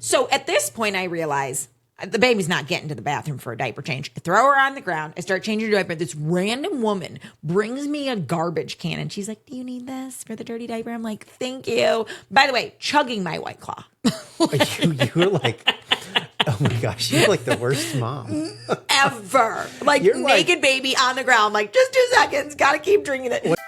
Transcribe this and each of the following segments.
So at this point, I realize the baby's not getting to the bathroom for a diaper change. I throw her on the ground. I start changing her diaper. This random woman brings me a garbage can and she's like, do you need this for the dirty diaper? I'm like, thank you. By the way, chugging my White Claw. you were like, oh my gosh, you're like the worst mom ever. Like you're naked baby on the ground. Like just 2 seconds. Got to keep drinking it.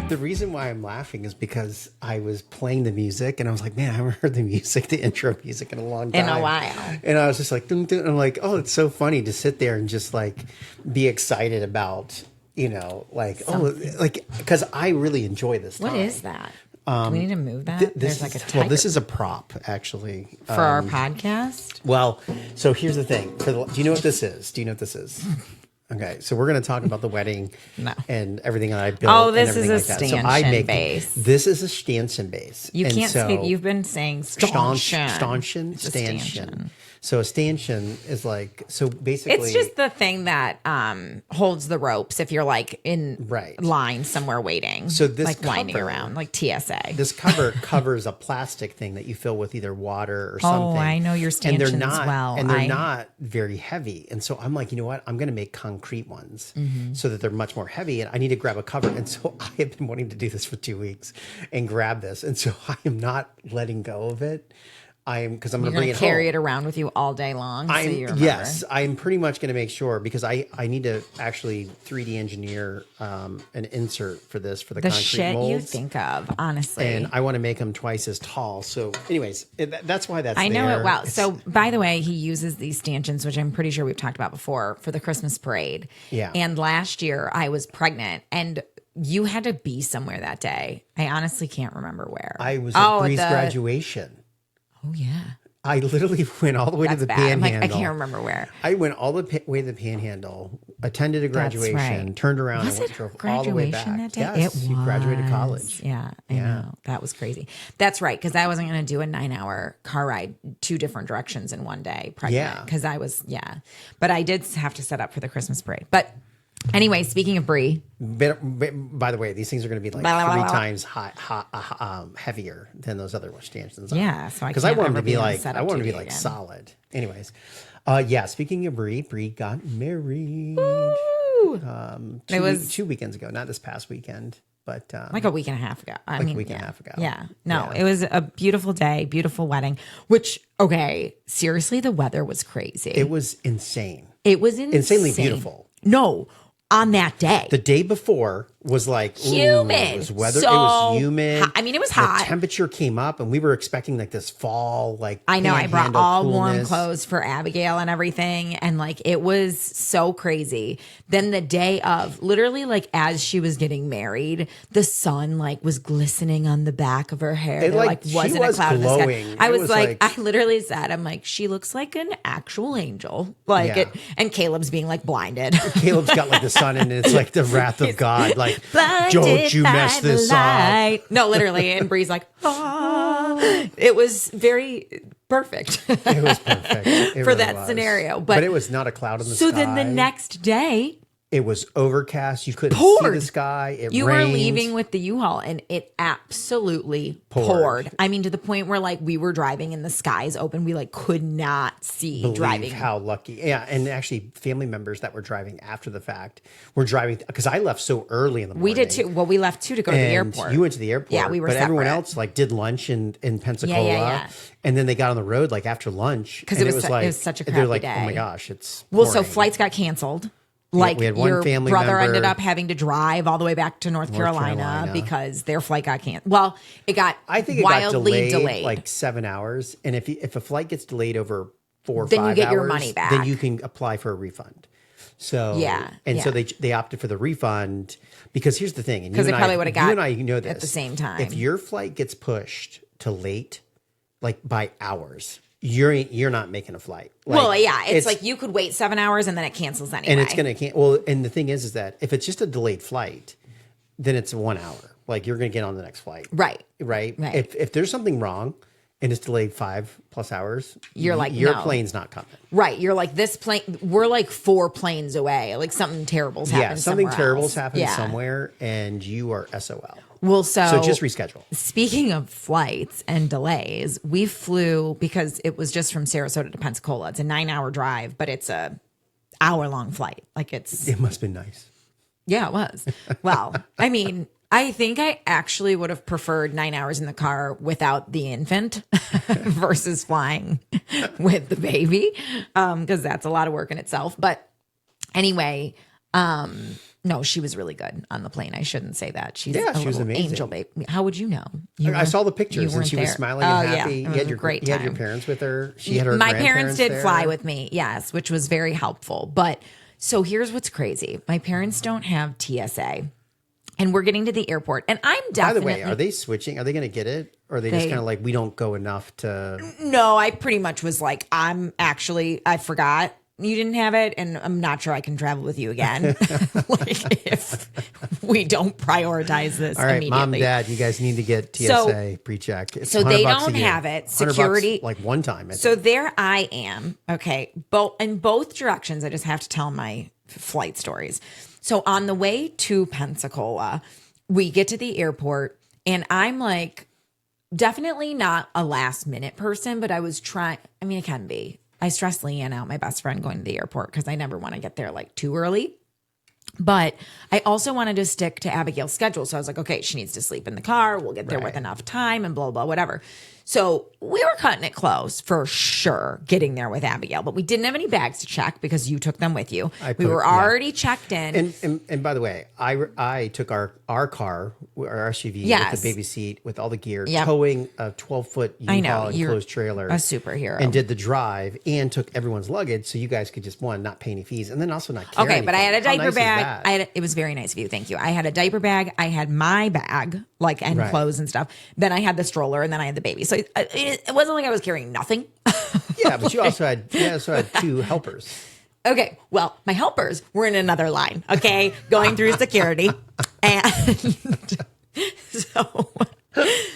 The reason why I'm laughing is because I was playing the music and I was like, man, I haven't heard the music, the intro music in a long time. In a while. And I was just like, dun, dun, and I'm like, oh, it's so funny to sit there and just like be excited about, like, something. Oh, like, because I really enjoy this time. What is that? Do we need to move that? There's like a tiger. Well, this is a prop, actually. For our podcast? Well, so here's the thing. Do you know what this is? Do you know what this is? Okay, so we're going to talk about the wedding and everything that I built. Oh, this is a like stanchion base. This is a stanchion base. You can't speak. You've been saying stanchion. Stanchion. So a stanchion is like, so basically. It's just the thing that holds the ropes if you're like in line somewhere waiting. So this like winding around, like TSA. This cover covers a plastic thing that you fill with either water or something. Oh, I know your stanchions well. And they're not very heavy. And so I'm like, you know what? I'm going to make concrete ones so that they're much more heavy. And I need to grab a cover. And so I have been wanting to do this for 2 weeks and grab this. And so I am not letting go of it. Because I'm going to bring it home. Carry it around with you all day long. Yes, I'm pretty much going to make sure because I need to actually 3D engineer an insert for this for the concrete molds. The shit you think of, honestly. And I want to make them twice as tall. So, anyways, that's why that's. I know it well. So, by the way, he uses these stanchions, which I'm pretty sure we've talked about before, for the Christmas parade. Yeah. And last year I was pregnant and. You had to be somewhere that day. I honestly can't remember where. I was at Bree's graduation. Oh, yeah. I literally went all the way to the panhandle. I'm like, I can't remember where. I went all the way to the panhandle, attended a graduation, turned around, and drove all the way back. That day? Yes, you graduated college. Yeah, I know. That was crazy. That's right, because I wasn't going to do a 9-hour car ride 2 different directions in one day pregnant. Because I was, But I did have to set up for the Christmas parade. But anyway, speaking of Brie. By the way, these things are going to be like 3 times heavier than those other stanchions. Yeah, so because I want them to be like solid. Anyways, speaking of Brie got married. It was 2 weekends ago, not this past weekend, but like a week and a half ago. A week and a half ago. Yeah, it was a beautiful day, beautiful wedding. Which seriously, the weather was crazy. It was insane. It was insanely beautiful. No. On that day. The day before was like humid. It was weather. It was humid. I mean, it was hot. The temperature came up, and we were expecting like this fall. Like I know, I brought all coolness. warm clothes for Abigail and everything, and like it was so crazy. Then the day of, literally, like as she was getting married, the sun like was glistening on the back of her hair. There wasn't a cloud glowing. in the sky. I was like, I literally said, I'm like, she looks like an actual angel. Like it, and Caleb's being like blinded. Caleb's got like the sun, and it's like the wrath of God. Like, don't you mess this up. No, literally. And Bree's like, it was very perfect. It was perfect. For that scenario. But it was not a cloud in the sky. So then the next day, it was overcast. You couldn't see the sky. You were leaving with the U-Haul and it absolutely poured. I mean, to the point where like we were driving and the skies open. We like could not see driving. How lucky. Yeah. And actually family members that were driving after the fact were driving because I left so early in the morning. We did too. Well, we left too to go to the airport. You went to the airport. Yeah, we were But separate. everyone else like did lunch in Pensacola. Yeah. And then they got on the road like after lunch. Because it was such a crappy they're like, day. oh my gosh, it's pouring. So flights got canceled. Like we had one your family brother member ended up having to drive all the way back to North Carolina because their flight got canceled. Well, it got wildly delayed. Like 7 hours. And if a flight gets delayed over 4 or 5 hours, then you get your money back. Then you can apply for a refund. So so they opted for the refund because here's the thing. Because they probably would have got you and I know this at the same time. If your flight gets pushed to late, like by hours, you're not making a flight. Like, it's like you could wait 7 hours and then it cancels anyway. And it's going to and the thing is that if it's just a delayed flight, then it's 1 hour. Like you're going to get on the next flight. Right. If there's something wrong and it's delayed 5+ hours, You're like, your no. plane's not coming. Right. You're like, this plane, we're like 4 planes away. Like something terrible's happened. Yeah, something somewhere terrible's else. happened Yeah. somewhere, and you are SOL. Well, So just reschedule. Speaking of flights and delays, we flew because it was just from Sarasota to Pensacola. It's a 9-hour drive, but it's a hour-long flight. Like It must have been nice. Yeah, it was. Well, I mean, I think I actually would have preferred 9 hours in the car without the infant versus flying with the baby, because that's a lot of work in itself. But anyway, no, she was really good on the plane. I shouldn't say that. She was amazing. Angel baby. How would you know? I saw the pictures and she was smiling and happy. Yeah, you had your great You had your parents with her. She had her My parents grandparents did there. fly with me, yes, which was very helpful. But so here's what's crazy. My parents don't have TSA. And we're getting to the airport. And I'm definitely... By the way, are they switching? Are they going to get it? Or are they just kind of like, we don't go enough to... No, I pretty much was like, I forgot you didn't have it. And I'm not sure I can travel with you again. Like if we don't prioritize this All right, immediately. Mom, Dad, you guys need to get TSA pre-check. It's so $100 they a don't year. have it. $100 Security... like one time. So there I am. Okay. In both directions, I just have to tell my flight stories. So on the way to Pensacola, we get to the airport and I'm like, definitely not a last minute person, but I was trying. I mean, it can be. I stressed Leanne out, my best friend, going to the airport because I never want to get there like too early. But I also wanted to stick to Abigail's schedule. So I was like, okay, she needs to sleep in the car. We'll get there with enough time and blah, blah, whatever. So we were cutting it close for sure, getting there with Abigail, but we didn't have any bags to check because you took them with you. We were already checked in. And by the way, I took our car, our SUV with the baby seat, with all the gear, towing a 12-foot U-Haul enclosed trailer. A superhero. And did the drive and took everyone's luggage so you guys could just, not pay any fees and then also not carry anything. But I had a diaper bag. It was very nice of you. Thank you. I had a diaper bag. I had my bag, and clothes and stuff. Then I had the stroller and then I had the baby. So it wasn't like I was carrying nothing. Yeah, but you also had 2 helpers. Okay, well, my helpers were in another line, okay, going through security. And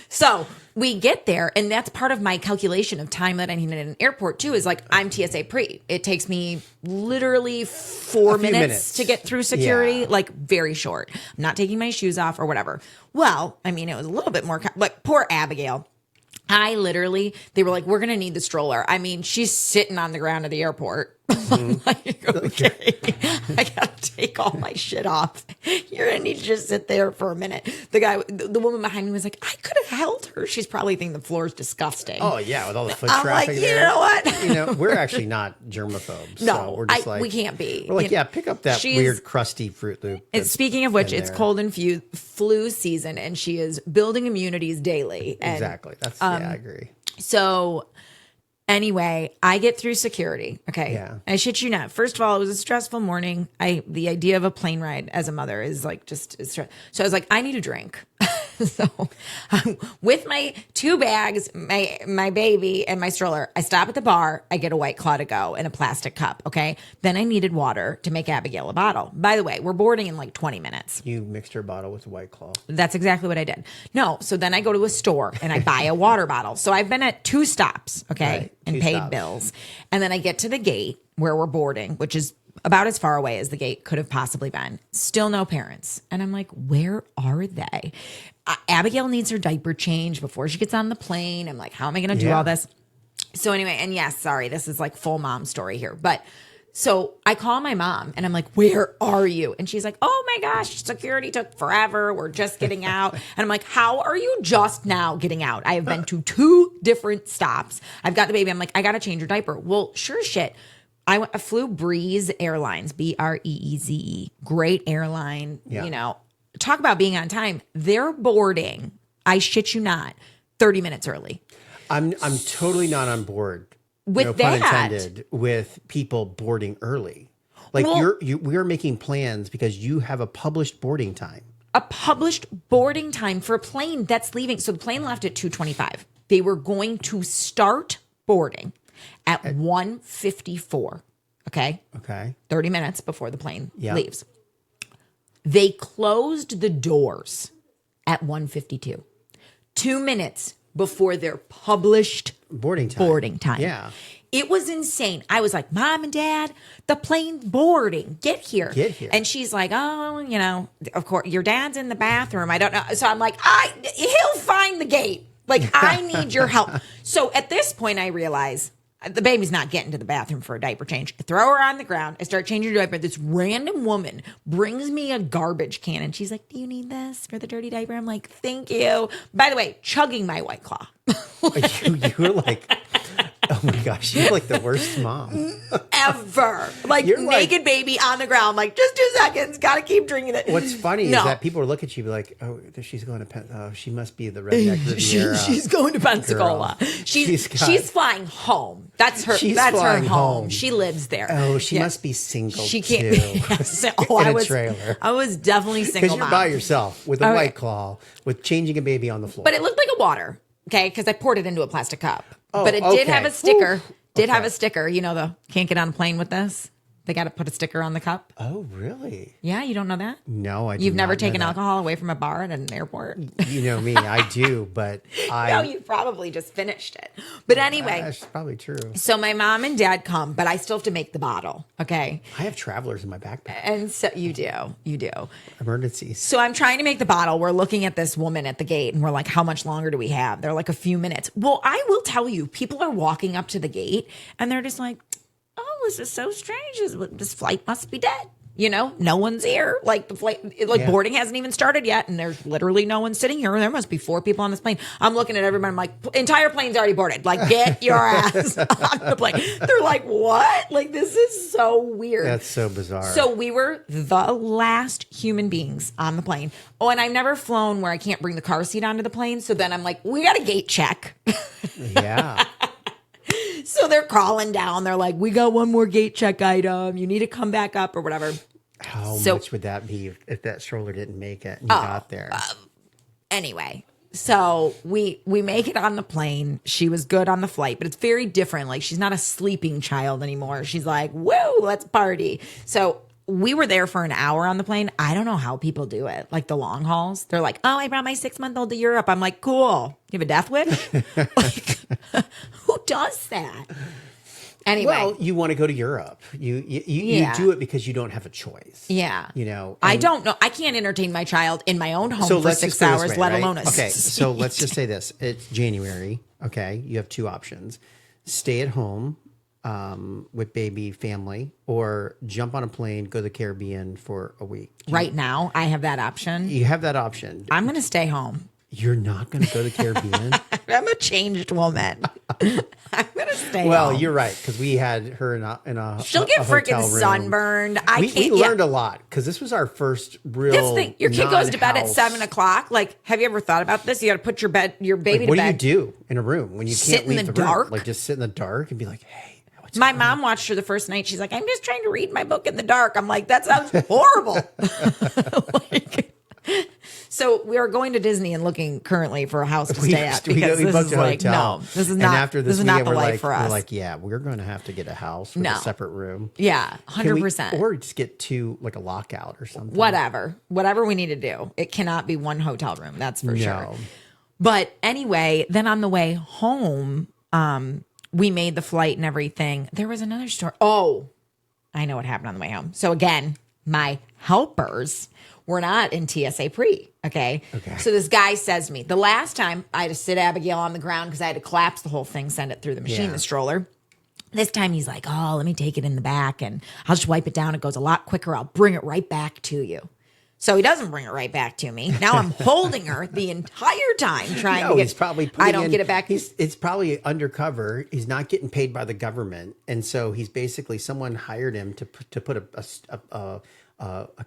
so we get there, and that's part of my calculation of time that I need at an airport, too, is like I'm TSA pre. It takes me literally 4 minutes to get through security, like very short. I'm not taking my shoes off or whatever. Well, I mean, it was a little bit more, like poor Abigail. They were like, we're going to need the stroller. I mean, she's sitting on the ground at the airport. I'm like, okay, I got to take all my shit off. You're going to need to just sit there for a minute. The woman behind me was like, I could have held her. She's probably thinking the floor is disgusting. Oh, yeah, with all the foot I'm traffic like, there. You know what? We're actually not germaphobes. No, so we're just we can't be. We're like, pick up that weird crusty Fruit Loop. And speaking of which, it's cold and flu season, and she is building immunities daily. And, exactly. I agree. So anyway, I get through security. Okay. Yeah. I shit you not. First of all, it was a stressful morning. The idea of a plane ride as a mother is like just stress. So I was like, I need a drink. So with my 2 bags, my baby and my stroller, I stop at the bar. I get a White Claw to go in a plastic cup. Okay. Then I needed water to make Abigail a bottle. By the way, we're boarding in like 20 minutes. You mixed her bottle with White Claw. That's exactly what I did. No. So then I go to a store and I buy a water bottle. So I've been at 2 stops. Okay. Right, and paid bills. And then I get to the gate where we're boarding, which is about as far away as the gate could have possibly been. Still no parents. And I'm like, where are they? Abigail needs her diaper change before she gets on the plane. I'm like, how am I going to do all this? So anyway, and yes, sorry, this is like full mom story here. But so I call my mom and I'm like, where are you? And she's like, oh my gosh, security took forever. We're just getting out. And I'm like, how are you just now getting out? I have been to 2 different stops. I've got the baby. I'm like, I got to change her diaper. Well, sure shit. I flew Breeze Airlines, Breeze. Great airline, Talk about being on time. They're boarding, I shit you not, 30 minutes early. I'm totally not on board. With no that. pun intended, with people boarding early. Like we are making plans because you have a published boarding time. A published boarding time for a plane that's leaving. So the plane left at 2:25. They were going to start boarding at 1:54. Okay. 30 minutes before the plane leaves. They closed the doors at 1:52. 2 minutes before their published boarding time. Yeah. It was insane. I was like, Mom and Dad, the plane's boarding. Get here. And she's like, oh, of course, your dad's in the bathroom. I don't know. So I'm like, he'll find the gate. Like, I need your help. So at this point, I realize the baby's not getting to the bathroom for a diaper change. I throw her on the ground. I start changing her diaper. This random woman brings me a garbage can. And she's like, do you need this for the dirty diaper? I'm like, thank you. By the way, chugging my White Claw. you were like... Oh my gosh, you're like the worst mom ever. Like you're naked baby on the ground, like just 2 seconds, gotta keep drinking it. What's funny is that people look at you be like, oh, she's going to she must be the redneck Riviera. She's going to Pensacola. She's flying home. That's her. That's her home. She lives there. Oh, she must be single. She can't. Too. Yes. In a trailer. I was definitely single. Because you're by yourself with a White Claw, with changing a baby on the floor. But it looked like a water. Okay, because I poured it into a plastic cup. But it did have a sticker. Have a sticker. Can't get on a plane with this. They got to put a sticker on the cup. Oh, really? Yeah, you don't know that? No, I do You've never not taken know that. alcohol away from a bar at an airport? You know me, I do, but No, you probably just finished it. But anyway. That's probably true. So my mom and dad come, but I still have to make the bottle, okay? I have travelers in my backpack. And so you do. Emergencies. So I'm trying to make the bottle. We're looking at this woman at the gate, and we're like, how much longer do we have? They're like, a few minutes. Well, I will tell you, people are walking up to the gate, and they're just like, oh, this is so strange. This flight must be dead. No one's here. Like the flight, boarding hasn't even started yet, and there's literally no one sitting here. There must be 4 people on this plane. I'm looking at everybody. I'm like, entire plane's already boarded. Like, get your ass on the plane. They're like, what? Like, this is so weird. That's so bizarre. So we were the last human beings on the plane. Oh, and I've never flown where I can't bring the car seat onto the plane. So then I'm like, we got a gate check. Yeah. So they're crawling down. They're like, we got one more gate check item. You need to come back up or whatever. How much would that be if that stroller didn't make it and you got there? Anyway, so we make it on the plane. She was good on the flight, but it's very different. Like, she's not a sleeping child anymore. She's like, whoa, let's party. So we were there for an hour on the plane. I don't know how people do it. Like the long hauls. They're like, oh, I brought my 6-month-old to Europe. I'm like, cool. You have a death wish? Like, who does that? Anyway. Well, you want to go to Europe. You do it because you don't have a choice. Yeah. I don't know. I can't entertain my child in my own home for 6 hours, let alone a Okay, so let's just say this. It's January. Okay. You have 2 options. Stay at home with baby family, or jump on a plane, go to the Caribbean for a week. Right now, I have that option. You have that option. I'm going to stay home. You're not going to go to the Caribbean? I'm a changed woman. I'm going to stay home. Well, you're right, because we had her in a She'll get freaking room. sunburned. We learned a lot, because this was our first real This thing, your kid goes to bed at 7 o'clock. Like, have you ever thought about this? You got to put your baby to bed. What do you do in a room when you can't leave the dark? room? Like, just sit in the dark and be like, hey. My mom watched her the first night. She's like, I'm just trying to read my book in the dark. I'm like, that sounds horrible. So we are going to Disney and looking currently for a house to stay at. Because we booked a like, hotel. No, this is and not, after this is not the life like, for us. We're like, yeah, we're going to have to get a house with a separate room. Yeah, 100%. Or just get 2, like a lockout or something. Whatever we need to do. It cannot be one hotel room. That's for sure. But anyway, then on the way home, we made the flight and everything. There was another story. Oh, I know what happened on the way home. So again, my helpers were not in TSA pre. Okay. So this guy says to me, the last time I had to sit Abigail on the ground because I had to collapse the whole thing, send it through the machine, the stroller. This time he's like, oh, let me take it in the back and I'll just wipe it down. It goes a lot quicker. I'll bring it right back to you. So he doesn't bring it right back to me. Now I'm holding her the entire time trying to get. He's probably I don't get it back. It's probably undercover. He's not getting paid by the government, and so he's basically someone hired him to put a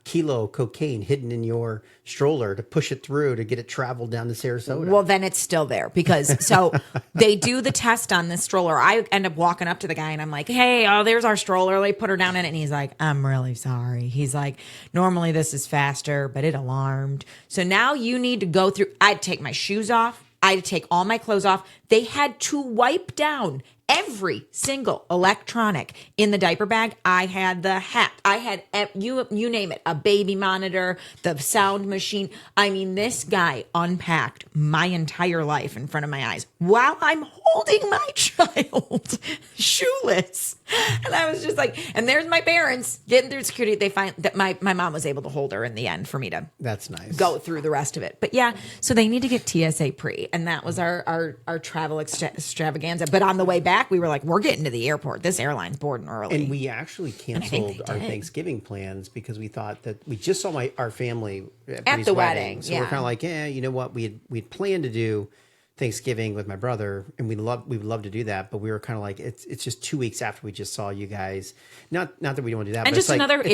kilo of cocaine hidden in your stroller to push it through to get it traveled down to Sarasota. Well, then it's still there because so they do the test on this stroller. I end up walking up to the guy and I'm like, hey, there's our stroller. They put her down in it. And he's like, I'm really sorry. He's like, normally this is faster, but it alarmed. So now you need to go through. I had to take my shoes off. I had to take all my clothes off. They had to wipe down every single electronic in the diaper bag. I had the hat. I had you name it, a baby monitor, the sound machine. I mean, this guy unpacked my entire life in front of my eyes while I'm holding my child shoeless. And I was just like, and there's my parents getting through security. They find that my mom was able to hold her in the end for me to That's nice. go through the rest of it. But yeah, so they need to get TSA pre, and that was our travel extravaganza. But on the way back, we were like, we're getting to the airport. This airline's boarding early. And we actually canceled our Thanksgiving plans because we thought that we just saw our family at the wedding. So we're kind of like, yeah, you know what? We'd planned to do Thanksgiving with my brother, and we would love to do that, but we were kind of like, it's just 2 weeks after we just saw you guys. Not that we don't want to do that, and but just it's another like,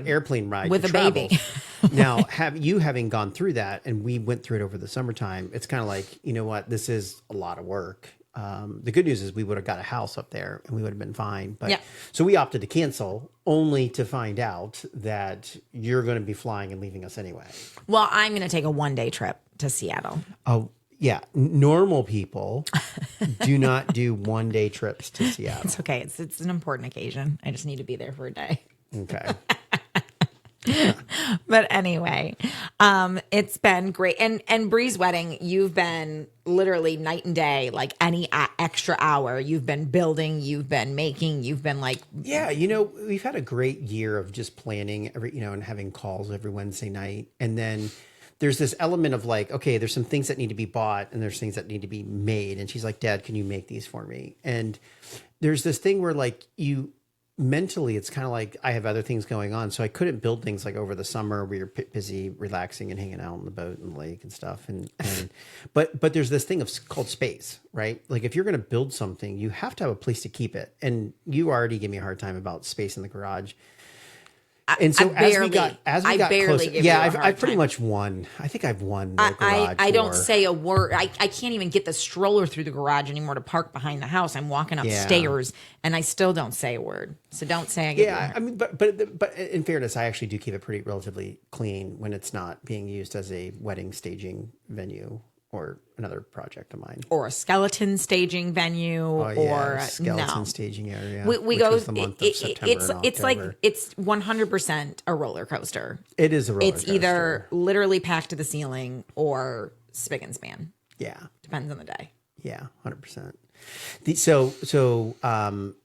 airplane ride with a travel. baby. Now, having gone through that, and we went through it over the summertime, it's kind of like, you know what, this is a lot of work. The good news is we would have got a house up there and we would have been fine. But so we opted to cancel, only to find out that you're going to be flying and leaving us anyway. Well, I'm going to take a 1-day trip to Seattle. Oh, yeah. Normal people do not do 1-day trips to Seattle. It's okay. It's an important occasion. I just need to be there for a day. Okay. But anyway, it's been great. And Bree's wedding, you've been literally night and day, like any extra hour. You've been building, you've been making, you've been like... Yeah, we've had a great year of just planning and having calls every Wednesday night. And then there's this element of like, okay, there's some things that need to be bought and there's things that need to be made. And she's like, Dad, can you make these for me? And there's this thing where like mentally, it's kind of like I have other things going on. So I couldn't build things like over the summer. We were busy relaxing and hanging out on the boat and the lake and stuff. But there's this thing called space, right? Like if you're going to build something, you have to have a place to keep it. And you already give me a hard time about space in the garage. And so as we got closer, I've pretty much won. I think I've won the garage. I don't say a word. I can't even get the stroller through the garage anymore to park behind the house. I'm walking upstairs and I still don't say a word. So don't say I get. Yeah, I mean, but in fairness, I actually do keep it pretty relatively clean when it's not being used as a wedding staging venue or another project of mine, or a skeleton staging venue, or skeleton staging area. We go. The month of September it's like it's 100% a roller coaster. It is a roller coaster. It's either literally packed to the ceiling or spick and span. Yeah, depends on the day. Yeah, 100%.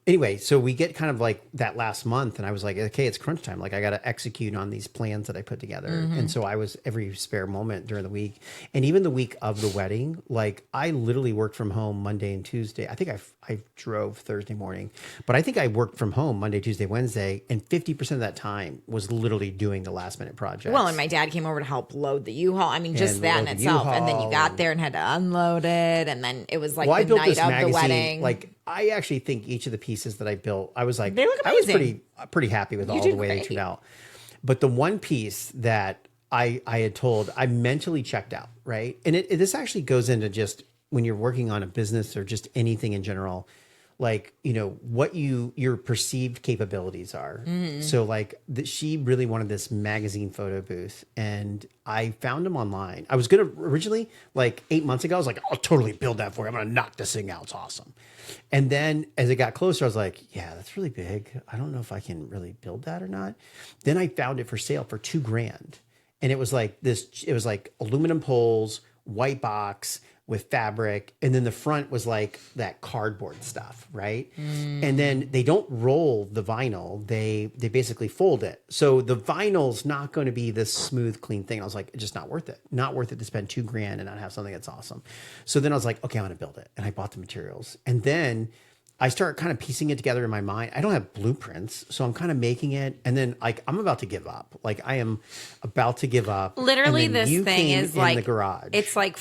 Anyway, so we get kind of like that last month and I was like, okay, it's crunch time. Like I got to execute on these plans that I put together. And so I was every spare moment during the week and even the week of the wedding, like I literally worked from home Monday and Tuesday. I think I drove Thursday morning, but I think I worked from home Monday, Tuesday, Wednesday. And 50% of that time was literally doing the last minute projects. Well, and my dad came over to help load the U-Haul. I mean, just that in itself. And then you got there and had to unload it. And then it was like the night of the wedding. Like I actually think each of the pieces that I built, I was like, they look amazing. I was pretty happy with all the way they turned out. But the one piece that I had told, I mentally checked out, right? And this actually goes into just when you're working on a business or just anything in general, like, what your perceived capabilities are. So like she really wanted this magazine photo booth and I found them online. I was going to originally, like 8 months ago, I was like, I'll totally build that for you. I'm going to knock this thing out. It's awesome. And then as it got closer, I was like, yeah, that's really big. I don't know if I can really build that or not. Then I found it for sale for $2,000. And it was like aluminum poles, white box with fabric. And then the front was like that cardboard stuff, right? And then they don't roll the vinyl. They basically fold it. So the vinyl's not going to be this smooth, clean thing. I was like, it's just not worth it. Not worth it to spend $2,000 and not have something that's awesome. So then I was like, okay, I'm going to build it. And I bought the materials. And then I start kind of piecing it together in my mind. I don't have blueprints, so I'm kind of making it. And then like, I'm about to give up. Like I am about to give up. Literally this thing is like, the garage. It's like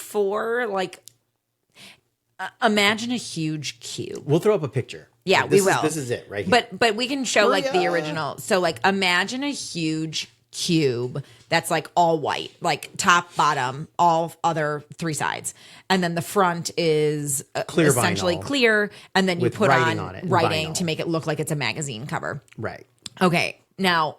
imagine a huge cube. We'll throw up a picture. Yeah, we will. This is it right here. But we can show like the original. So like imagine a huge cube that's like all white, like top, bottom, all other three sides. And then the front is clear essentially vinyl clear. And then you put on it, writing vinyl. to make it look like it's a magazine cover. Right. Okay. Now,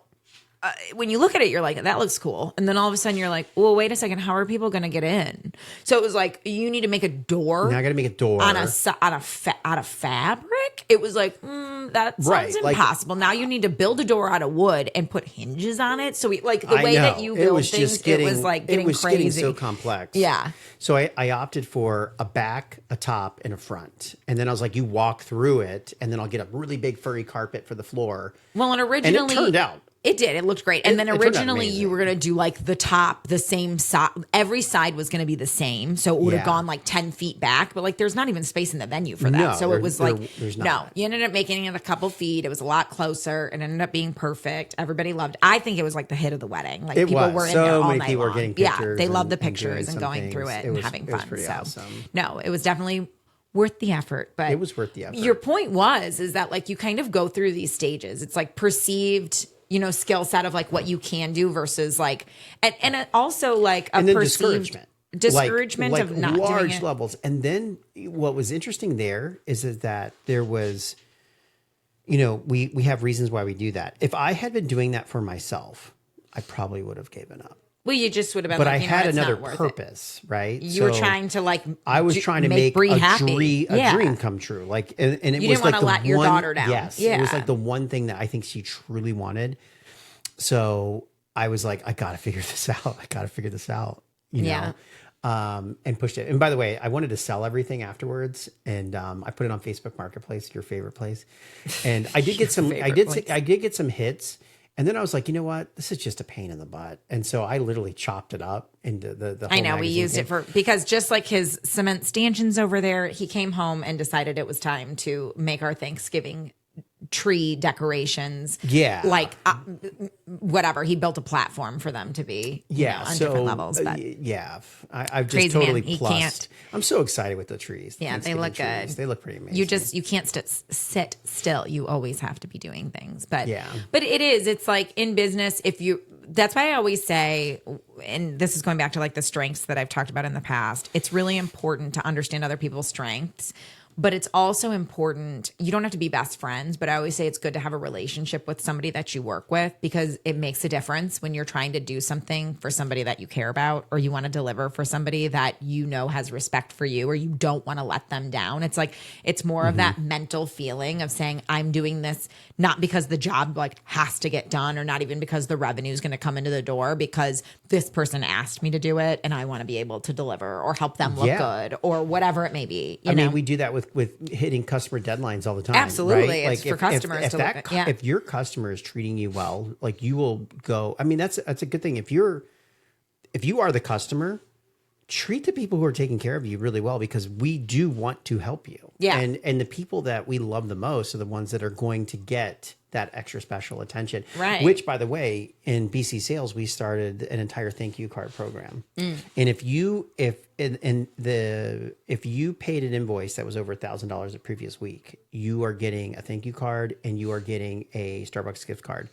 when you look at it, you're like, that looks cool. And then all of a sudden you're like, well, wait a second. How are people going to get in? So it was like, you need to make a door. Now I got to make a door out of fabric. It was like, that sounds Right, like- impossible. Now you need to build a door out of wood and put hinges on it. So the way that you it build was things, just getting, it was like getting it was crazy. getting so complex. Yeah. So I opted for a back, a top, and a front. And then I was like, you walk through it, and then I'll get a really big furry carpet for the floor. Well, and originally And it turned out. It did. It looked great. And then it turned out originally you amazing. were going to do like the top, the same side. Every side was going to be the same. So it would have Yeah. gone like 10 feet back. But like there's not even space in the venue for that. No, so it was there's no, not. you ended up making it a couple feet. It was a lot closer. It ended up being perfect. Everybody loved it. I think it was like the hit of the wedding. Like It people was. were in So there all many night people were long. getting Yeah, pictures they loved the and doing pictures and some going through things. it It and was- having it was fun. pretty So awesome. no, it was definitely worth the effort. But It was worth the effort. Your point is that like you kind of go through these stages. It's like perceived, skill set of like what you can do versus like, and it also like a And then perceived discouragement like of not large doing it. levels. And then what was interesting there is that there was, we have reasons why we do that. If I had been doing that for myself, I probably would have given up. Well, you just would have been But like, I you know, had it's another not worth it. purpose, right? You were So trying to like, I was trying to make Bree a happy. dream come true. Like, and it You was didn't like wanna the let your one, daughter down. Yes, it was Yeah. like the one thing that I think she truly wanted. So I was like, I got to figure this out. I got to figure this out. Yeah. And pushed it. And by the way, I wanted to sell everything afterwards, and I put it on Facebook Marketplace, your favorite place. And I did get some. I did get some hits. And then I was like, you know what? This is just a pain in the butt. And so I literally chopped it up into the whole I know we magazine used thing. it because just like his cement stanchions over there, he came home and decided it was time to make our Thanksgiving tree decorations. Yeah. Like whatever. He built a platform for them to be on different levels. But I've just Crazy man. totally He plussed. can't- I'm so excited with the trees. the yeah, they Thanksgiving look trees. good. They look pretty amazing. you can't sit still. You always have to be doing things. But Yeah. but it's like in business, that's why I always say, and this is going back to like the strengths that I've talked about in the past, it's really important to understand other people's strengths. But it's also important, you don't have to be best friends, but I always say it's good to have a relationship with somebody that you work with because it makes a difference when you're trying to do something for somebody that you care about or you want to deliver for somebody that has respect for you or you don't want to let them down. It's like, it's more of that mental feeling of saying, I'm doing this not because the job like has to get done or not even because the revenue is going to come into the door, because this person asked me to do it and I want to be able to deliver or help them look good or whatever it may be. I mean, we do that with hitting customer deadlines all the time. Absolutely. Right? It's for customers to look at. Yeah. If your customer is treating you well, like you will go, I mean, that's a good thing. If you are the customer, treat the people who are taking care of you really well because we do want to help you. Yeah. And the people that we love the most are the ones that are going to get that extra special attention. Right. Which, by the way, in BC Sales, we started an entire thank you card program. And if you paid an invoice that was over $1,000 the previous week, you are getting a thank you card and you are getting a Starbucks gift card.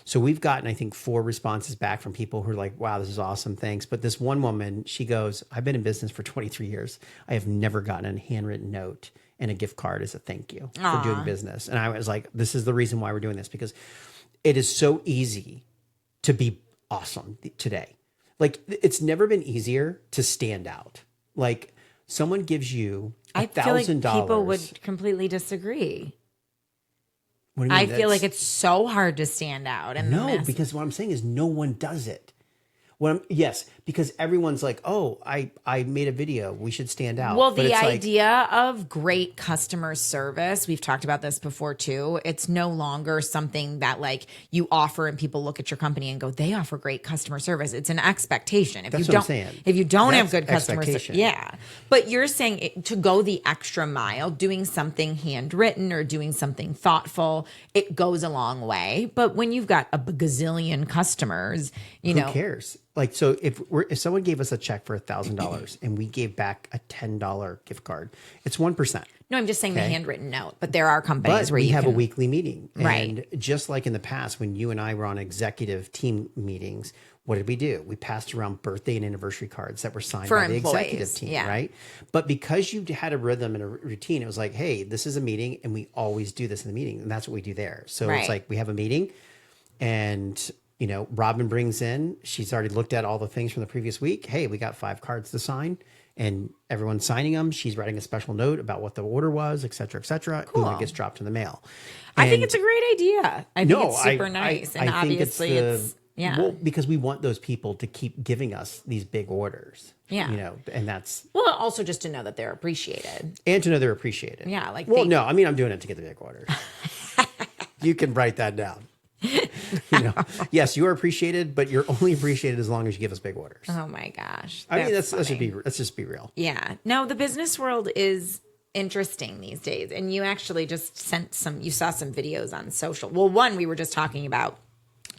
So we've gotten, I think, 4 responses back from people who are like, wow, this is awesome. Thanks. But this one woman, she goes, I've been in business for 23 years. I have never gotten a handwritten note and a gift card as a thank you for doing business. And I was like, this is the reason why we're doing this, because it is so easy to be awesome today. Like, it's never been easier to stand out. Like, someone gives you I feel like $1,000. people would completely disagree. What do you mean? I feel like it's so hard to stand out. And No, because what I'm saying is no one does it. Yes, because everyone's like, oh, I made a video. We should stand out. Well, But the it's like, idea of great customer service, we've talked about this before too. It's no longer something that like you offer and people look at your company and go, they offer great customer service. It's an expectation. If That's you what I'm don't, saying. if you don't have That's good customer service, expectation. yeah. But you're saying to go the extra mile, doing something handwritten or doing something thoughtful, it goes a long way. But when you've got a gazillion customers, who cares? Like, so if someone gave us a check for $1,000 and we gave back a $10 gift card, it's 1%. no, I'm just saying the handwritten note. But there are companies But where we you have can, a weekly meeting. Right. And just like in the past, when you and I were on executive team meetings, what did we do? We passed around birthday and anniversary cards that were signed For by the employees, executive team, yeah. right? But because you had a rhythm and a routine, it was like, hey, this is a meeting and we always do this in the meeting. And that's what we do there. So Right. it's like we have a meeting and Robin brings in, she's already looked at all the things from the previous week. Hey, we got 5 cards to sign and everyone's signing them. She's writing a special note about what the order was, et cetera, et cetera. Cool. And it gets dropped in the mail. I think it's a great idea. I think it's super nice. And I think obviously it's well, because we want those people to keep giving us these big orders. Yeah. And that's. Well, also just to know that they're appreciated. And to know they're appreciated. Yeah. No, I mean, I'm doing it to get the big orders. You can write that down. Yes, you are appreciated, but you're only appreciated as long as you give us big orders. Oh my gosh. I mean, let's just be real. Yeah. No, the business world is interesting these days. And you actually just you saw some videos on social. Well, one, we were just talking about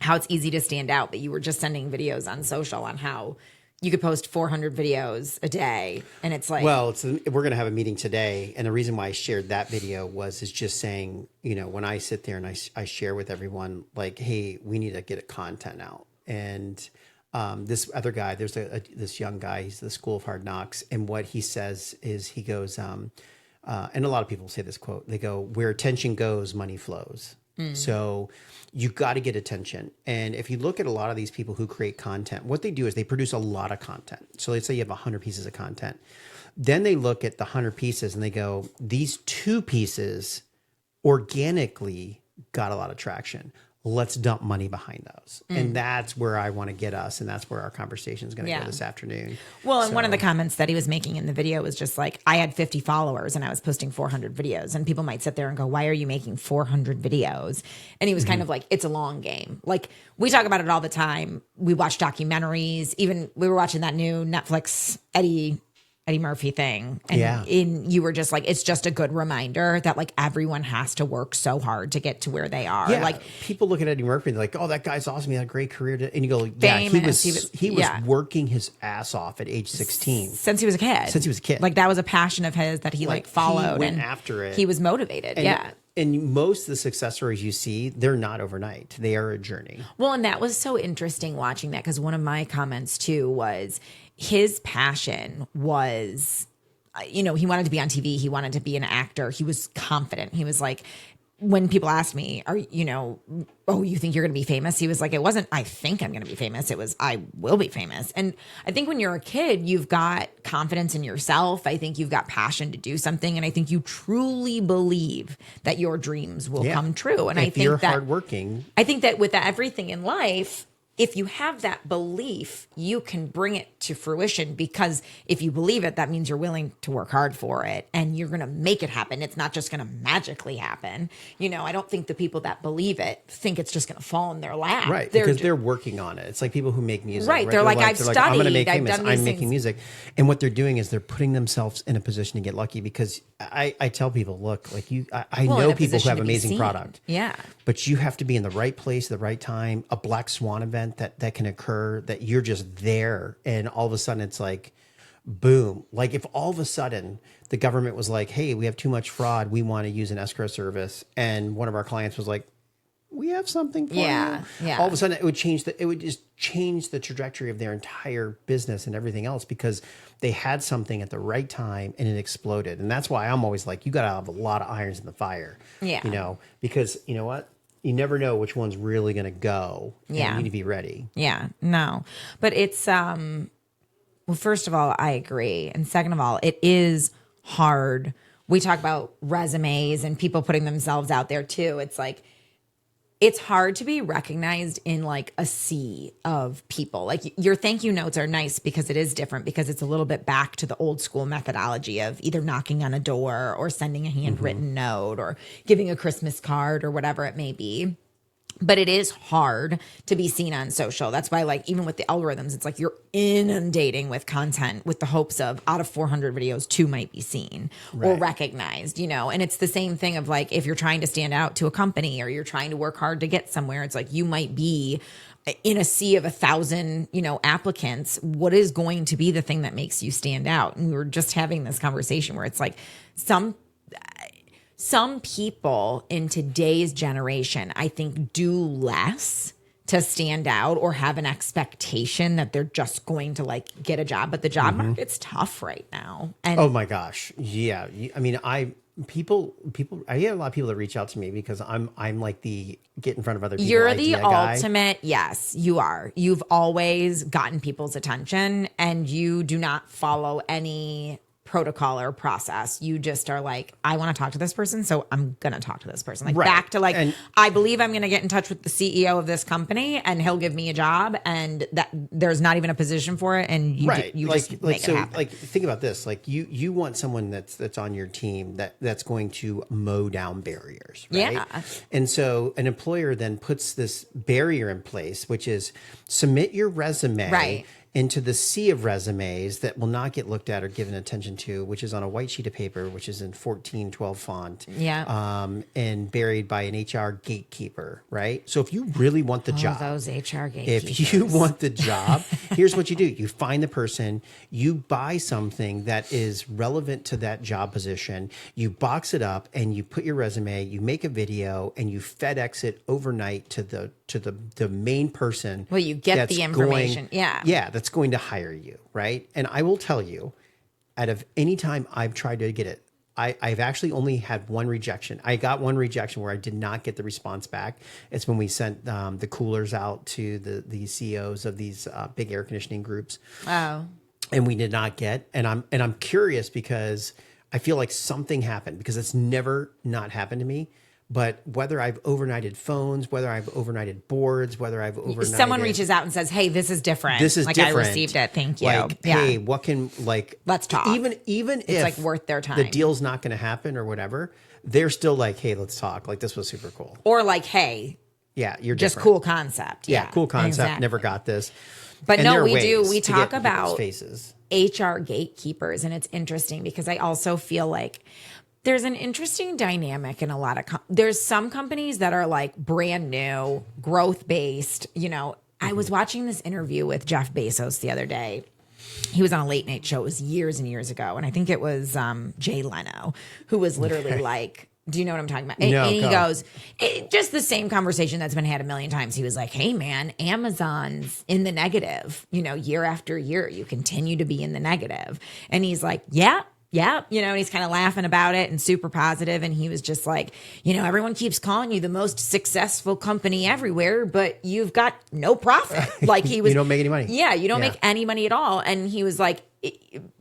how it's easy to stand out, but you were just sending videos on social on how you could post 400 videos a day. And it's like, well, we're going to have a meeting today. And the reason why I shared that video is just saying, when I sit there and I share with everyone, like, hey, we need to get content out. And this other guy, there's this young guy, he's the School of Hard Knocks. And what he says is he goes, and a lot of people say this quote, they go, where attention goes, money flows. So you got to get attention. And if you look at a lot of these people who create content, what they do is they produce a lot of content. So let's say you have 100 pieces of content. Then they look at the 100 pieces and they go, these 2 pieces organically got a lot of traction. Let's dump money behind those. And that's where I want to get us. And that's where our conversation is going to go this afternoon. Well, and one of the comments that he was making in the video was just like, I had 50 followers and I was posting 400 videos. And people might sit there and go, why are you making 400 videos? And he was kind of like, it's a long game. Like, we talk about it all the time. We watch documentaries. Even we were watching that new Netflix Eddie Murphy thing. And you were just like, it's just a good reminder that like everyone has to work so hard to get to where they are. Yeah, like people look at Eddie Murphy and they're like, oh, that guy's awesome. He had a great career. And you go, famous. he was working his ass off at age 16. Since he was a kid. Like that was a passion of his that he like followed. He went after it. He was motivated. And most of the success stories you see, they're not overnight. They are a journey. Well, and that was so interesting watching that because one of my comments too was his passion was, he wanted to be on TV. He wanted to be an actor. He was confident. He was like, when people asked me, you think you're going to be famous? He was like, it wasn't, I think I'm going to be famous. It was, I will be famous. And I think when you're a kid, you've got confidence in yourself. I think you've got passion to do something. And I think you truly believe that your dreams will come true. And I think you're hardworking. I think that with everything in life, if you have that belief, you can bring it to fruition because if you believe it, that means you're willing to work hard for it and you're going to make it happen. It's not just going to magically happen. I don't think the people that believe it think it's just going to fall in their lap. Right. Because they're working on it. It's like people who make music. Right. They're like, I've studied. I'm going to make famous. I'm making music. And what they're doing is they're putting themselves in a position to get lucky because I tell people, look, like I know people who have amazing product. Yeah. But you have to be in the right place, the right time, a black swan event that can occur, that you're just there. And all of a sudden it's like, boom. Like if all of a sudden the government was like, hey, we have too much fraud. We want to use an escrow service. And one of our clients was like, we have something for you. Yeah. All of a sudden it would just change the trajectory of their entire business and everything else because they had something at the right time and it exploded. And that's why I'm always like, you got to have a lot of irons in the fire. Yeah. Because you know what? You never know which one's really going to go. And you need to be ready. Yeah, no. But it's, well, first of all, I agree. And second of all, it is hard. We talk about resumes and people putting themselves out there too. It's like, it's hard to be recognized in like a sea of people. Like your thank you notes are nice because it is different because it's a little bit back to the old school methodology of either knocking on a door or sending a handwritten note or giving a Christmas card or whatever it may be. But it is hard to be seen on social. That's why, like, even with the algorithms, it's like you're inundating with content with the hopes of out of 400 videos, 2 might be seen or recognized, And it's the same thing of like, if you're trying to stand out to a company or you're trying to work hard to get somewhere, it's like you might be in a sea of 1,000, applicants. What is going to be the thing that makes you stand out? And we were just having this conversation where it's like some people in today's generation, I think, do less to stand out or have an expectation that they're just going to like get a job. But the job market's tough right now. And oh my gosh. Yeah. I mean, people, I get a lot of people that reach out to me because I'm like the get in front of other people You're the idea guy. ultimate. Yes, you are. You've always gotten people's attention, and you do not follow any protocol or process. You just are like, I want to talk to this person, so I'm gonna talk to this person. Like Right. back to like, And- I believe I'm gonna get in touch with the CEO of this company, and he'll give me a job, and that there's not even a position for it, and you Right. you like, just like make so it happen. like think about this. Like you want someone that's on your team that's going to mow down barriers, right? Yeah. And so an employer then puts this barrier in place, which is submit your resume Right. into the sea of resumes that will not get looked at or given attention to, which is on a white sheet of paper, which is in 1412 font. Yeah. And buried by an HR gatekeeper, right? So if you really want the job, Those HR gatekeepers. if you want the job, here's what you do. You find the person, you buy something that is relevant to that job position, you box it up and you put your resume, you make a video and you FedEx it overnight to the main person. Well, you get that's the information. Yeah. Yeah, that's going to hire you, right? And I will tell you, out of any time I've tried to get it, I've actually only had one rejection. I got one rejection where I did not get the response back. It's when we sent the coolers out to the CEOs of these big air conditioning groups. Oh. And we did not get. And I'm curious because I feel like something happened because it's never not happened to me. But whether I've overnighted phones, whether I've overnighted boards, whether I've overnighted Someone reaches out and says, "Hey, this is different. This is like different. I received it. Thank you. Like, yeah. hey, what can like Let's talk. Even if like worth their time. the deal's not going to happen or whatever, they're still like, hey, let's talk. Like this was super cool. Or like, hey, Yeah, you're just different. cool concept. Yeah, cool concept. exactly. Never got this. But And no, there are we do. ways We to talk get in people's about faces. HR gatekeepers, and it's interesting because I also feel like there's an interesting dynamic in a lot of there's some companies that are like brand new, growth based. You know, I was watching this interview with Jeff Bezos the other day. He was on a late night show. It was years and years ago, and I think it was Jay Leno, who was literally like, do you know what I'm talking about? And, No, and he go. goes, just the same conversation that's been had a million times. He was like, hey, man, Amazon's in the negative, you know, year after year. You continue to be in the negative. And he's like, yeah, you know, and he's kind of laughing about it and super positive. And he was just like, you know, everyone keeps calling you the most successful company everywhere, but you've got no profit. Like he was, You don't make any money. Yeah, you don't make any money at all. And he was like,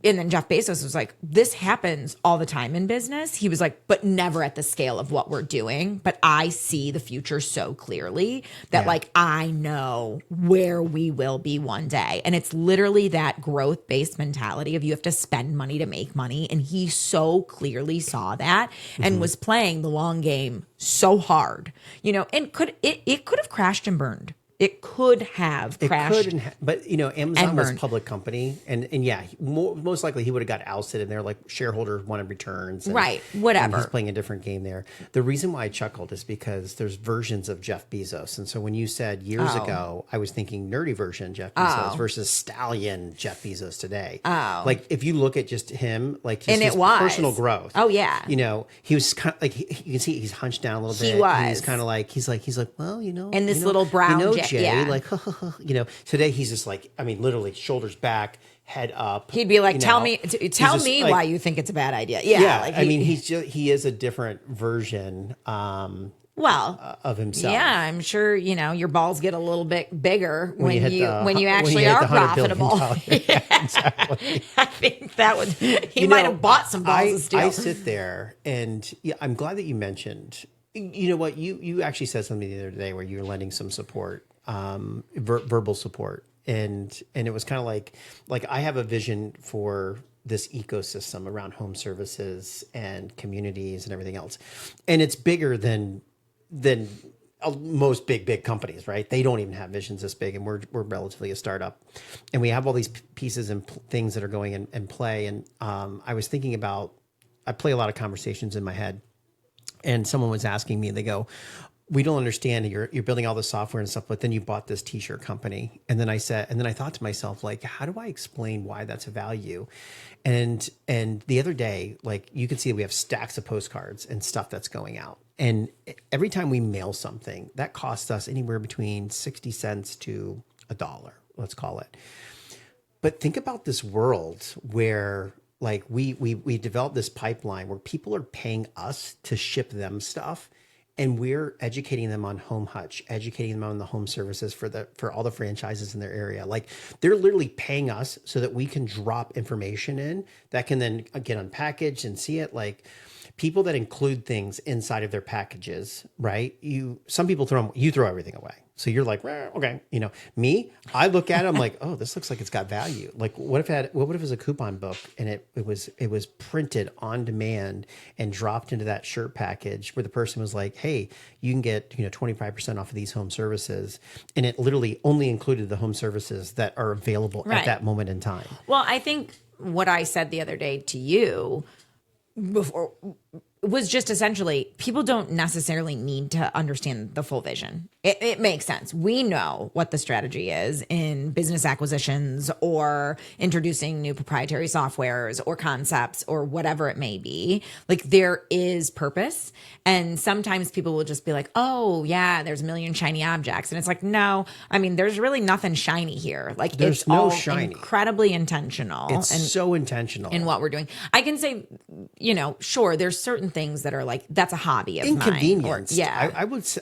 and then Jeff Bezos was like, this happens all the time in business. He was like, but never at the scale of what we're doing. But I see the future so clearly that like, I know where we will be one day. And it's literally that growth based mentality of you have to spend money to make money. And he so clearly saw that and was playing the long game so hard, you know, and it could have crashed and burned. It could have crashed. But you know, Amazon was a burned. public company, and yeah, most likely he would have got ousted, and they're like shareholders wanted returns, and, Right, whatever. And he's playing a different game there. The reason why I chuckled is because there's versions of Jeff Bezos, and so when you said years ago, I was thinking nerdy version Jeff Bezos versus stallion Jeff Bezos today. Oh. Like if you look at just him, like just And it his was. personal growth. Oh, yeah. You know, he was kind of like you can see he's hunched down a little He bit. was. And he's kind of like he's like well, you know, And this you know, little brown you know, jet- Jay, yeah. like you know, today he's just like, I mean, literally shoulders back, head up. He'd be like, you tell know. me He's tell just me like- why you think it's a bad idea. Yeah. Yeah, like I mean, he is a different version well, of himself. yeah, I'm sure, you know, your balls get a little bit bigger when hit you the- when you when actually you hit are the $100 billion. profitable. Yeah, exactly. I think that would he You might know, have bought some balls of steel. I sit there and yeah, I'm glad that you mentioned. You know what? You actually said something the other day where you were lending some support, verbal support, and it was kind of like I have a vision for this ecosystem around home services and communities and everything else, and it's bigger than most big companies, right? They don't even have visions this big, and we're relatively a startup, and we have all these pieces and things that are going in play. And I was thinking about, I play a lot of conversations in my head, and someone was asking me, they go, "We don't understand. You're building all the software and stuff, but then you bought this t-shirt company." And then I thought to myself, like, how do I explain why that's a value? And the other day, like, you can see that we have stacks of postcards and stuff that's going out. And every time we mail something, that costs us anywhere between 60 cents to $1, let's call it. But think about this world where we developed this pipeline where people are paying us to ship them stuff, and we're educating them on Home Hutch, educating them on the home services for all the franchises in their area. Like, they're literally paying us so that we can drop information in that can then get unpackaged and see it. Like, people that include things inside of their packages, right? Some people you throw everything away. So you're like, okay, me, I look at it, I'm like, oh, this looks like it's got value. Like, what if it was a coupon book and it was printed on demand and dropped into that shirt package where the person was like, hey, you can get 25% off of these home services, and it literally only included the home services that are available at that moment in time. Well, I think what I said the other day to you before was just essentially, people don't necessarily need to understand the full vision. It makes sense. We know what the strategy is in business acquisitions or introducing new proprietary softwares or concepts or whatever it may be. Like, there is purpose. And sometimes people will just be like, oh yeah, there's a million shiny objects. And it's like, no, I mean, there's really nothing shiny here. Like, there's it's no all shiny. Incredibly intentional. It's so intentional in what we're doing. I can say, sure, there's certain things that are like, that's a hobby of inconvenience. mine. Yeah.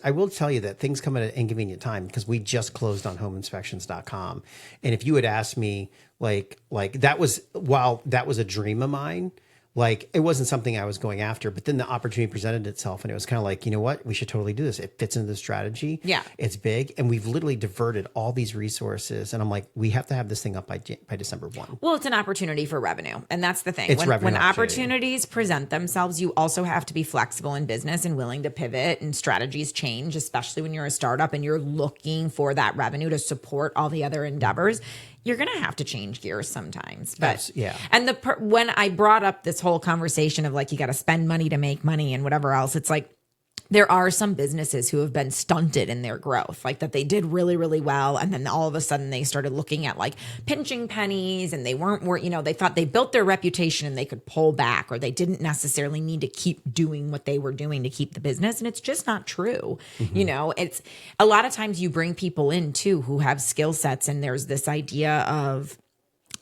I will tell you that things come at an inconvenient time, because we just closed on homeinspections.com. And if you had asked me, like that was, while that was a dream of mine, like, it wasn't something I was going after, but then the opportunity presented itself, and it was kind of like, you know what, we should totally do this. It fits into the strategy. Yeah. It's big. And we've literally diverted all these resources. And I'm like, we have to have this thing up by December 1. Well, it's an opportunity for revenue. And that's the thing. It's When opportunities present themselves, you also have to be flexible in business and willing to pivot, and strategies change, especially when you're a startup and you're looking for that revenue to support all the other endeavors. You're going to have to change gears sometimes. But yeah. And when I brought up this whole conversation of like, you got to spend money to make money and whatever else, it's like, there are some businesses who have been stunted in their growth, like that they did really, really well. And then all of a sudden they started looking at like pinching pennies, and they they thought they built their reputation and they could pull back, or they didn't necessarily need to keep doing what they were doing to keep the business. And it's just not true. Mm-hmm. It's a lot of times you bring people in too who have skill sets, and there's this idea of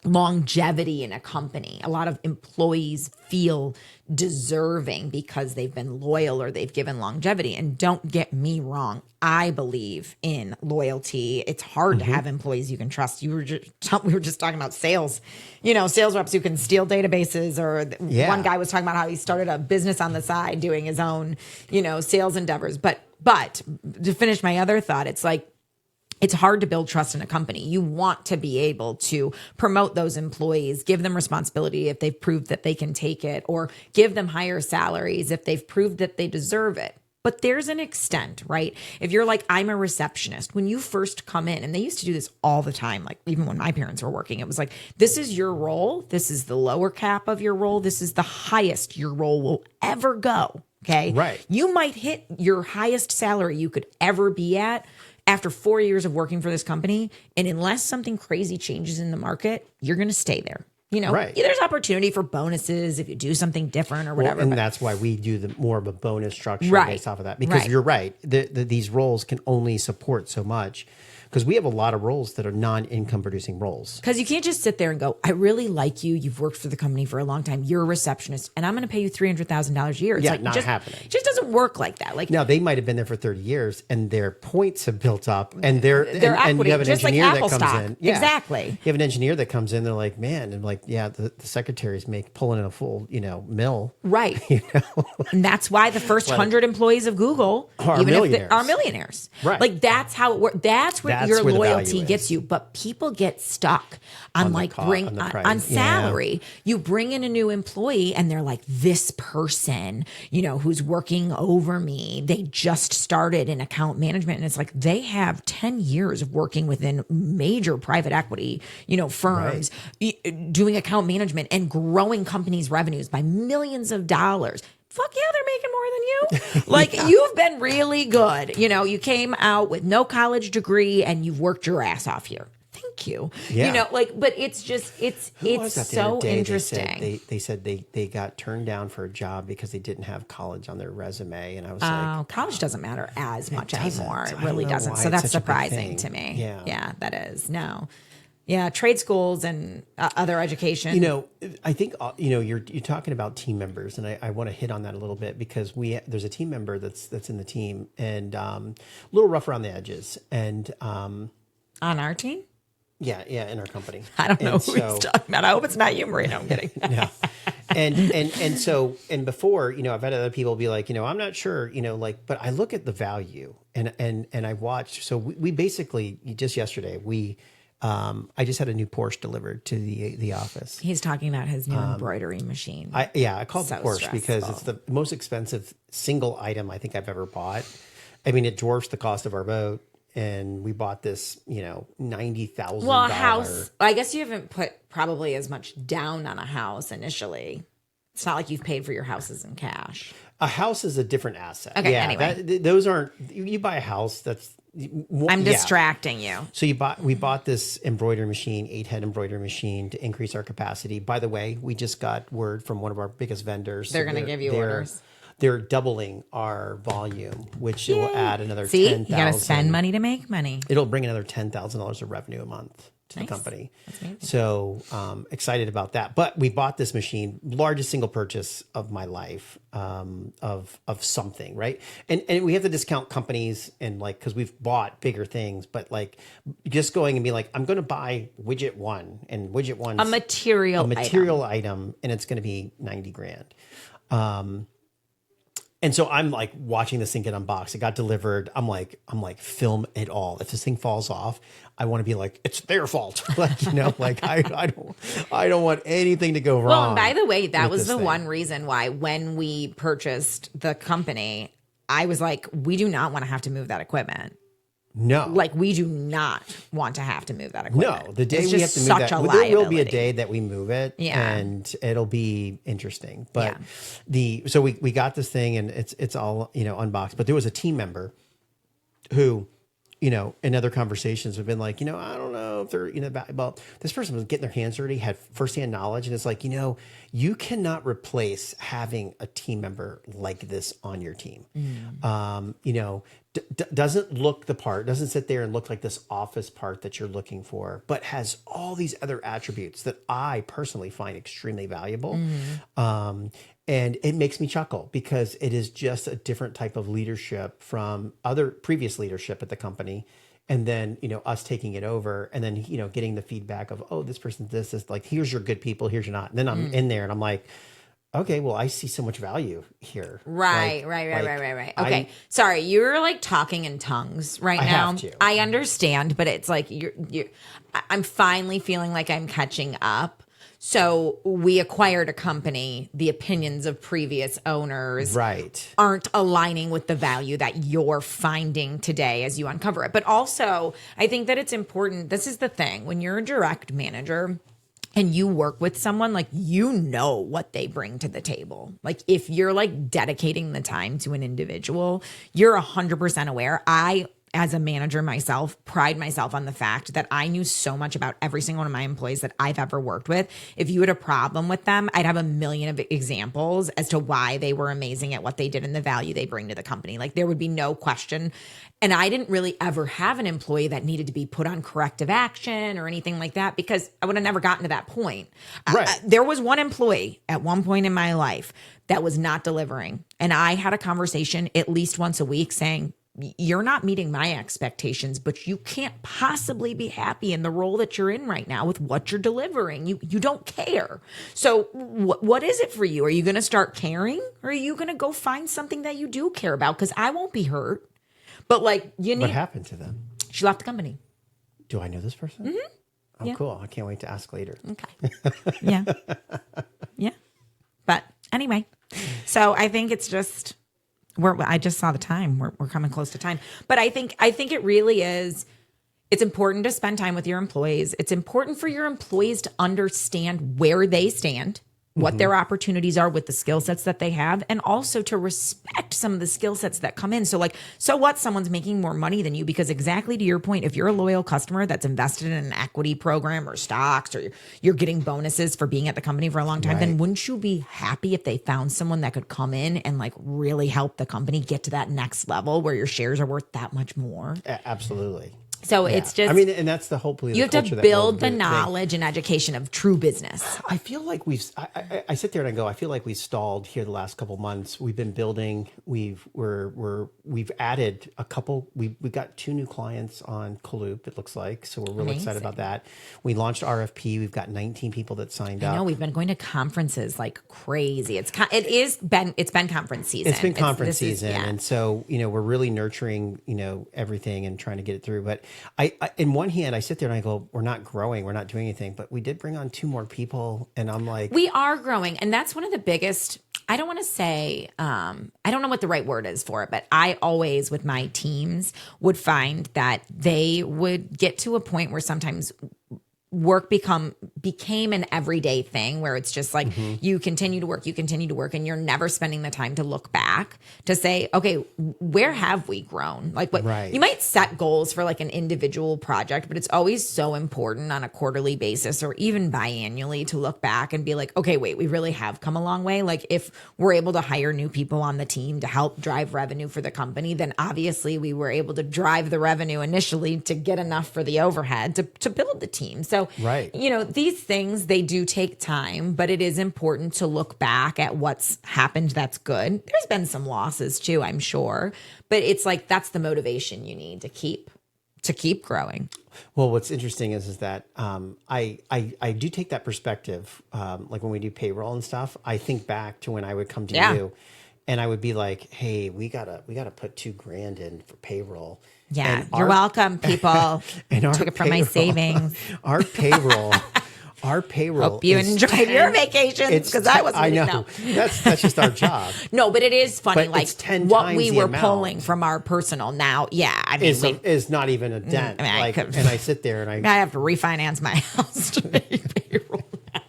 longevity in a company. A lot of employees feel deserving because they've been loyal or they've given longevity. And don't get me wrong, I believe in loyalty. It's hard to have employees you can trust. We were just talking about sales, sales reps who can steal databases, or one guy was talking about how he started a business on the side doing his own, sales endeavors. But to finish my other thought, it's like, it's hard to build trust in a company. You want to be able to promote those employees, give them responsibility if they've proved that they can take it, or give them higher salaries if they've proved that they deserve it. But there's an extent, right? If you're like, I'm a receptionist, when you first come in, and they used to do this all the time, like even when my parents were working, it was like, this is your role. This is the lower cap of your role. This is the highest your role will ever go. Okay. Right. You might hit your highest salary you could ever be at after 4 years of working for this company. And unless something crazy changes in the market, you're going to stay there. Right. There's opportunity for bonuses if you do something different or whatever. And that's why we do more of a bonus structure Right. based off of that. Because you're right. These roles can only support so much. Because we have a lot of roles that are non-income producing roles. Because you can't just sit there and go, I really like you. You've worked for the company for a long time. You're a receptionist, and I'm going to pay you $300,000 a year. It's like, not happening. It just doesn't work like that. Like, now, they might have been there for 30 years, and their points have built up, and their and equity, you have an just like engineer Apple that comes stock. in. Exactly. You have an engineer that comes in. They're like, man, and like, yeah, the secretaries pulling in a full, mill. Right. And that's why the first 100 employees of Google are millionaires. Are millionaires. Right. Like, that's how it works. That's where your loyalty is. Gets you. But people get stuck on salary. Yeah. You bring in a new employee and they're like, this person, who's working over me, they just started in account management. And it's like, they have 10 years of working within major private equity, firms, doing account management and growing companies' revenues by millions of dollars. Fuck yeah, they're making more than you. Like, you've been really good. You came out with no college degree and you've worked your ass off here. Thank you. Yeah. But it's just, it's so interesting. They said they got turned down for a job because they didn't have college on their resume. And I was like, college doesn't matter as much anymore. It really doesn't. So that's surprising to me. Yeah. Yeah, that is. No. Yeah, trade schools and other education. You know, I think you're talking about team members, and I want to hit on that a little bit because there's a team member that's in the team and a little rough around the edges, and on our team. Yeah, in our company. I don't know who he's talking about. I hope it's not you, Marie. No, I'm kidding. No. And before, I've had other people be like, I'm not sure, but I look at the value and I watched. So we basically just yesterday I just had a new Porsche delivered to the office. He's talking about his new embroidery machine. I call it the Porsche stressful. Because it's the most expensive single item I think I've ever bought. I mean, it dwarfs the cost of our boat. And we bought this, $90,000. Well, a house. I guess you haven't put probably as much down on a house initially. It's not like you've paid for your houses in cash. A house is a different asset. Okay, anyway. Those aren't, you buy a house that's. I'm distracting you. So we bought this embroidery machine, 8-head embroidery machine to increase our capacity. By the way, we just got word from one of our biggest vendors. They're going to give you orders. They're doubling our volume, which it will add another $10,000. You got to spend money to make money. It'll bring another $10,000 of revenue a month to the company. That's amazing. So excited about that. But we bought this machine, largest single purchase of my life, of something, right? And we have to discount companies and because we've bought bigger things, but just going and be like, I'm going to buy widget one, and widget one a material item, and it's going to be $90,000. And so I'm watching this thing get unboxed. It got delivered. I'm like, film it all. If this thing falls off, I want to be like, it's their fault. I don't want anything to go wrong. Well, and by the way, that was the one reason why when we purchased the company, I was like, we do not want to have to move that equipment. No. We do not want to have to move that equipment. No, the day we have to move that, there will be a day that we move it, and it'll be interesting. But so we got this thing, and it's all unboxed. But there was a team member who, in other conversations have been like, I don't know if they're well, this person was getting their hands dirty, had firsthand knowledge, and it's like, you cannot replace having a team member like this on your team. Doesn't look the part, doesn't sit there and look like this office part that you're looking for, but has all these other attributes that I personally find extremely valuable. And it makes me chuckle because it is just a different type of leadership from other previous leadership at the company. And then, us taking it over and then, getting the feedback of, oh, this person's this is here's your good people, here's your not. And then I'm in there and I'm like, okay, well, I see so much value here. Right. Okay. Sorry, you're talking in tongues right now. Have to. I understand, but it's I'm finally feeling like I'm catching up. So we acquired a company. The opinions of previous owners aren't aligning with the value that you're finding today as you uncover it. But also, I think that it's important. This is the thing. When you're a direct manager and you work with someone, what they bring to the table. If you're dedicating the time to an individual, you're 100% aware. I, as a manager myself, pride myself on the fact that I knew so much about every single one of my employees that I've ever worked with. If you had a problem with them, I'd have a million of examples as to why they were amazing at what they did and the value they bring to the company. There would be no question. And I didn't really ever have an employee that needed to be put on corrective action or anything like that because I would have never gotten to that point. Right. There was one employee at one point in my life that was not delivering. And I had a conversation at least once a week saying, you're not meeting my expectations, but you can't possibly be happy in the role that you're in right now with what you're delivering. You don't care. So what is it for you? Are you going to start caring or are you going to go find something that you do care about? Because I won't be hurt. But what happened to them? She left the company. Do I know this person? Mm-hmm. Oh, cool. I can't wait to ask later. Okay. Yeah. Yeah. But anyway, so I think it's just... I just saw the time. We're coming close to time. But I think it really is. It's important to spend time with your employees. It's important for your employees to understand where they stand, what their opportunities are with the skill sets that they have, and also to respect some of the skill sets that come in. So so what? Someone's making more money than you because exactly to your point, if you're a loyal customer that's invested in an equity program or stocks or you're getting bonuses for being at the company for a long time, then wouldn't you be happy if they found someone that could come in and really help the company get to that next level where your shares are worth that much more? Absolutely. So it's just, I mean, and that's the hopefully you the have to culture that build will the do it. knowledge and education of true business. I feel like I sit there and I go, I feel like we stalled here the last couple months. We've been building. We've added a couple. We got 2 new clients on Kaloop. It looks like, so we're really excited about that. We launched RFP. We've got 19 people that signed up. I know we've been going to conferences like crazy. It's been conference season. It's been conference season, and so we're really nurturing everything and trying to get it through. But I in one hand, I sit there and I go, we're not growing, we're not doing anything, but we did bring on 2 more people, and I'm like, we are growing, and that's one of the biggest. I don't want to say, I don't know what the right word is for it, but I always, with my teams, would find that they would get to a point where sometimes work became an everyday thing where it's just like you continue to work and you're never spending the time to look back to say, okay, where have we grown? Like what you might set goals for like an individual project, but it's always so important on a quarterly basis or even biannually to look back and be like, okay, wait, we really have come a long way. Like if we're able to hire new people on the team to help drive revenue for the company, then obviously we were able to drive the revenue initially to get enough for the overhead to build the team. So these things, they do take time, but it is important to look back at what's happened that's good. There's been some losses too, I'm sure, but it's like that's the motivation you need to keep growing. Well, what's interesting is that I do take that perspective. Like when we do payroll and stuff, I think back to when I would come to you, and I would be like, "Hey, we gotta put $2,000 in for payroll." Yeah, you're welcome, people. And took it from my savings. Our payroll. Hope you enjoyed your vacations because I wasn't. I know that's just our job. No, but it is funny. But like it's 10 what times we the were amount. Pulling from our personal now. Yeah, I mean, is not even a dent. I mean, and I sit there and I have to refinance my house to pay payroll now.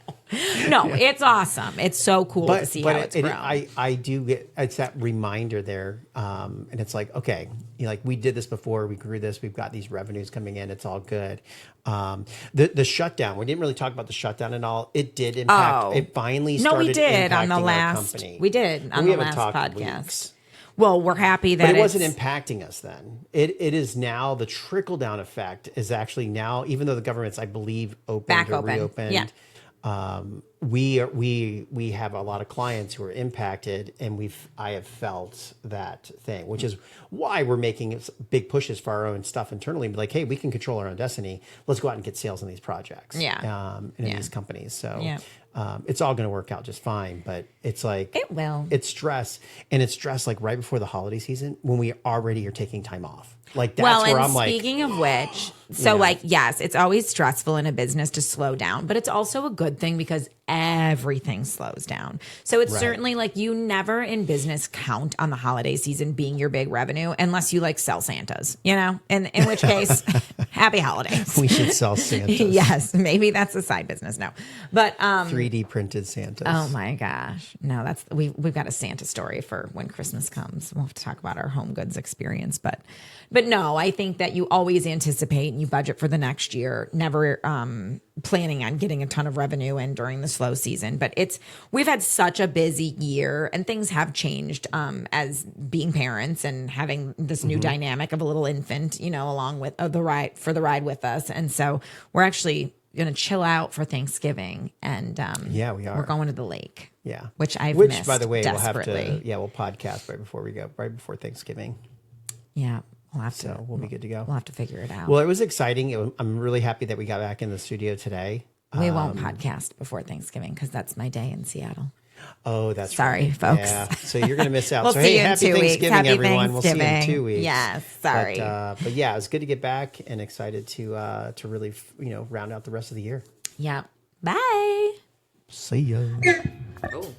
No, it's awesome. It's so cool to see how it's grown. I do get it's that reminder there, and it's like, okay, like we did this before, we grew this, we've got these revenues coming in, it's all good. The shutdown, we didn't really talk about the shutdown and all. It did impact. It finally started. No, we did on the impacting last. our company. We did on we the haven't last talked podcast. Weeks. Well, we're happy that but it wasn't impacting us then. It is now the trickle down effect is actually now, even though the government's, I believe, reopened. Yeah. We have a lot of clients who are impacted, and I have felt that thing, which is why we're making big pushes for our own stuff internally. Be like, hey, we can control our own destiny. Let's go out and get sales in these projects, in these companies. So it's all going to work out just fine. But it's like it will. It's stress, and it's stress like right before the holiday season when we already are taking time off. Like that's where I'm like. Speaking of which, so like yes, it's always stressful in a business to slow down, but it's also a good thing because everything slows down. So it's certainly like you never in business count on the holiday season being your big revenue unless you like sell Santas, in which case, happy holidays. We should sell Santas. Yes, maybe that's a side business now, but 3D printed Santas. Oh my gosh, no, that's we've got a Santa story for when Christmas comes. We'll have to talk about our home goods experience, but no, I think that you always anticipate and you budget for the next year, never planning on getting a ton of revenue in during the slow season. But we've had such a busy year and things have changed as being parents and having this new dynamic of a little infant, along with the ride with us. And so we're actually going to chill out for Thanksgiving. And we are. We're going to the lake. Yeah. Which missed by the way, desperately. we'll podcast right before Thanksgiving. Yeah. We'll be good to go. We'll have to figure it out. Well, it was exciting. I'm really happy that we got back in the studio today. We won't podcast before Thanksgiving because that's my day in Seattle. Oh, that's sorry, right. folks. Yeah. So you're going to miss out. We'll so see hey, you in happy 2 Thanksgiving, weeks. everyone. Happy We'll see you in 2 weeks. Yes, sorry. But yeah, it was good to get back and excited to really round out the rest of the year. Yeah. Bye. See ya. Oh.